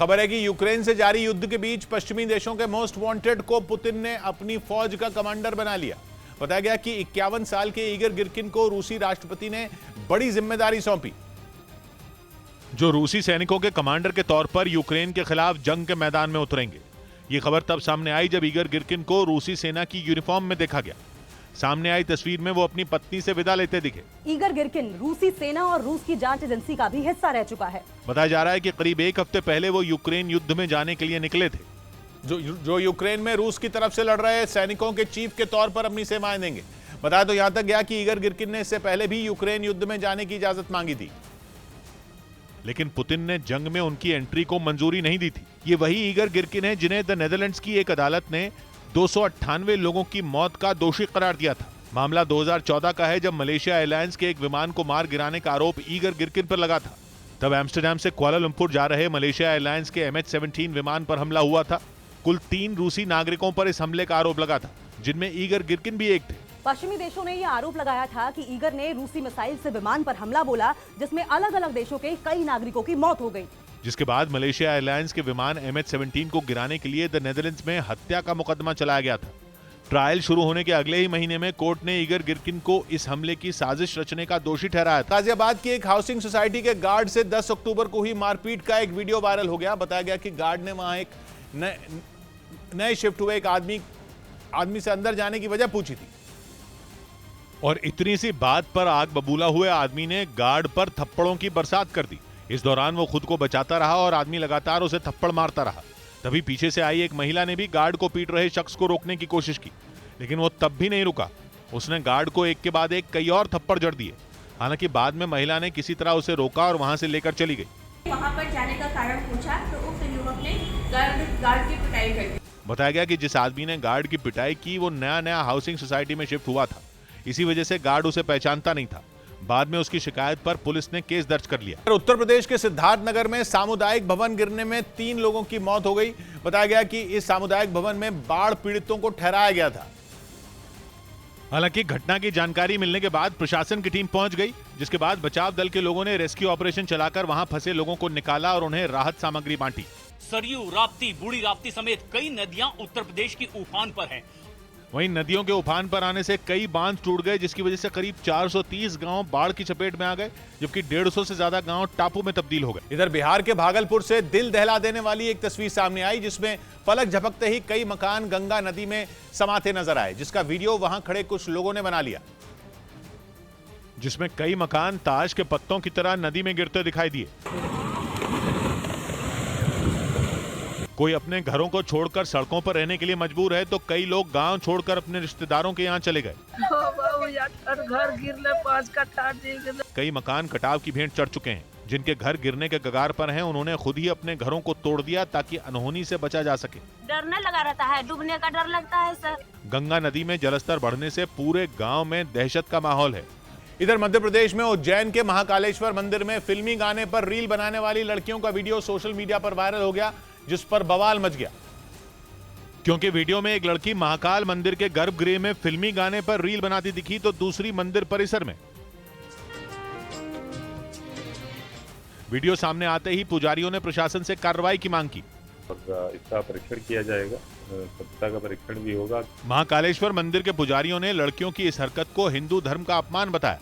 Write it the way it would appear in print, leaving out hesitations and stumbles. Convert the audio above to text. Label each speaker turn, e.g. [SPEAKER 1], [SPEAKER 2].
[SPEAKER 1] खबर है कि यूक्रेन से जारी युद्ध के बीच पश्चिमी देशों के मोस्ट वांटेड को पुतिन ने अपनी फौज का कमांडर बना लिया। बताया गया कि 51 साल के ईगर गिरकिन को रूसी राष्ट्रपति ने बड़ी जिम्मेदारी सौंपी, जो रूसी सैनिकों के कमांडर के तौर पर यूक्रेन के खिलाफ जंग के मैदान में उतरेंगे। ये खबर तब सामने आई जब ईगर गिरकिन को रूसी सेना की यूनिफॉर्म में देखा गया। सामने आई तस्वीर में वो अपनी पत्नी से विदा लेते दिखे।
[SPEAKER 2] ईगर गिरकिन रूसी सेना और रूस की जांच एजेंसी का भी हिस्सा रह चुका है।
[SPEAKER 1] बताया जा रहा है कि करीब एक हफ्ते पहले वो यूक्रेन युद्ध में जाने के लिए निकले थे, जो यूक्रेन में रूस की तरफ से लड़ रहे सैनिकों के चीफ के तौर पर अपनी सेवाएं देंगे। बताया तो यहां तक गया कि ईगर गिरकिन ने इससे पहले भी यूक्रेन युद्ध में जाने की इजाजत मांगी थी, लेकिन पुतिन ने जंग में उनकी एंट्री को मंजूरी नहीं दी थी। ये वही ईगर गिरकिन है जिन्हें द नेदरलैंड्स की एक अदालत ने 298 लोगों की मौत का दोषी करार दिया था। मामला 2014 का है, जब मलेशिया एयरलाइंस के एक विमान को मार गिराने का आरोप ईगर गिरकिन पर लगा था। तब एम्स्टर्डम से कुआलालंपुर जा रहे मलेशिया एयरलाइंस के MH17 विमान पर हमला हुआ था। कुल 3 रूसी नागरिकों पर इस हमले का आरोप लगा था, जिनमें ईगर गिरकिन भी एक थे।
[SPEAKER 2] पश्चिमी देशों ने यह आरोप लगाया था कि ईगर ने रूसी मिसाइल से विमान पर हमला बोला, जिसमें अलग अलग देशों के कई नागरिकों की मौत हो गई।
[SPEAKER 1] जिसके बाद मलेशिया एयरलाइंस के विमान MH17 को गिराने के लिए द नेदरलैंड्स में हत्या का मुकदमा चलाया गया था। ट्रायल शुरू होने के अगले ही महीने में कोर्ट ने ईगर गिरकिन को इस हमले की साजिश रचने का दोषी ठहराया था। गाजियाबाद की एक हाउसिंग सोसाइटी के गार्ड से 10 अक्टूबर को हुई मारपीट का एक वीडियो वायरल हो गया। बताया गया कि गार्ड ने वहां एक नए शिफ्ट हुए एक आदमी से अंदर जाने की वजह पूछी थी, और इतनी सी बात पर आग बबूला हुए आदमी ने गार्ड पर थप्पड़ों की बरसात कर दी। इस दौरान वो खुद को बचाता रहा और आदमी लगातार उसे थप्पड़ मारता रहा। तभी पीछे से आई एक महिला ने भी गार्ड को पीट रहे शख्स को रोकने की कोशिश की, लेकिन वो तब भी नहीं रुका। उसने गार्ड को एक के बाद एक कई और थप्पड़ जड़ दिए। हालांकि बाद में महिला ने किसी तरह उसे रोका और वहां से लेकर चली गई।
[SPEAKER 3] वहां पर जाने का कारण पूछा तो उक्त युवक ने गार्ड की पिटाई कर दी।
[SPEAKER 1] बताया गया कि जिस आदमी ने गार्ड की पिटाई की वो नया हाउसिंग सोसाइटी में शिफ्ट हुआ था। इसी वजह से गार्ड उसे पहचानता नहीं था। बाद में उसकी शिकायत पर पुलिस ने केस दर्ज कर लिया। उत्तर प्रदेश के सिद्धार्थनगर में सामुदायिक भवन गिरने में 3 लोगों की मौत हो गई। बताया गया कि इस सामुदायिक भवन में बाढ़ पीड़ितों को ठहराया गया था। हालांकि घटना की जानकारी मिलने के बाद प्रशासन की टीम पहुंच गई, जिसके बाद बचाव दल के लोगों ने रेस्क्यू ऑपरेशन चलाकर वहां फंसे लोगों को निकाला और उन्हें राहत सामग्री बांटी।
[SPEAKER 4] सरयू, राप्ती, बूढ़ी राप्ती समेत कई नदियां उत्तर प्रदेश की उफान पर हैं।
[SPEAKER 1] वहीं नदियों के उफान पर आने से कई बांध टूट गए, जिसकी वजह से करीब 430 गांव बाढ़ की चपेट में आ गए, जबकि 150 से ज्यादा गांव टापू में तब्दील हो गए। इधर बिहार के भागलपुर से दिल दहला देने वाली एक तस्वीर सामने आई, जिसमें पलक झपकते ही कई मकान गंगा नदी में समाते नजर आए, जिसका वीडियो वहां खड़े कुछ लोगों ने बना लिया, जिसमें कई मकान ताश के पत्तों की तरह नदी में गिरते दिखाई दिए। कोई अपने घरों को छोड़कर सड़कों पर रहने के लिए मजबूर है, तो कई लोग गांव छोड़कर अपने रिश्तेदारों के यहाँ चले गए।
[SPEAKER 5] घर गिरले 5 कट्ठा।
[SPEAKER 1] कई मकान कटाव की भेंट चढ़ चुके हैं। जिनके घर गिरने के कगार पर हैं, उन्होंने खुद ही अपने घरों को तोड़ दिया ताकि अनहोनी से बचा जा सके।
[SPEAKER 3] डरने लगा रहता है, डूबने का डर लगता है सर।
[SPEAKER 1] गंगा नदी में जलस्तर बढ़ने से पूरे गांव में दहशत का माहौल है। इधर मध्य प्रदेश में उज्जैन के महाकालेश्वर मंदिर में फिल्मी गाने पर रील बनाने वाली लड़कियों का वीडियो सोशल मीडिया पर वायरल हो गया, जिस पर बवाल मच गया, क्योंकि वीडियो में एक लड़की महाकाल मंदिर के गर्भगृह में फिल्मी गाने पर रील बनाती दिखी, तो दूसरी मंदिर परिसर में। वीडियो सामने आते ही पुजारियों ने प्रशासन से कार्रवाई की मांग की।
[SPEAKER 6] इसका परीक्षण किया जाएगा, सत्यता का परीक्षण भी होगा।
[SPEAKER 1] महाकालेश्वर मंदिर के पुजारियों ने लड़कियों की इस हरकत को हिंदू धर्म का अपमान बताया।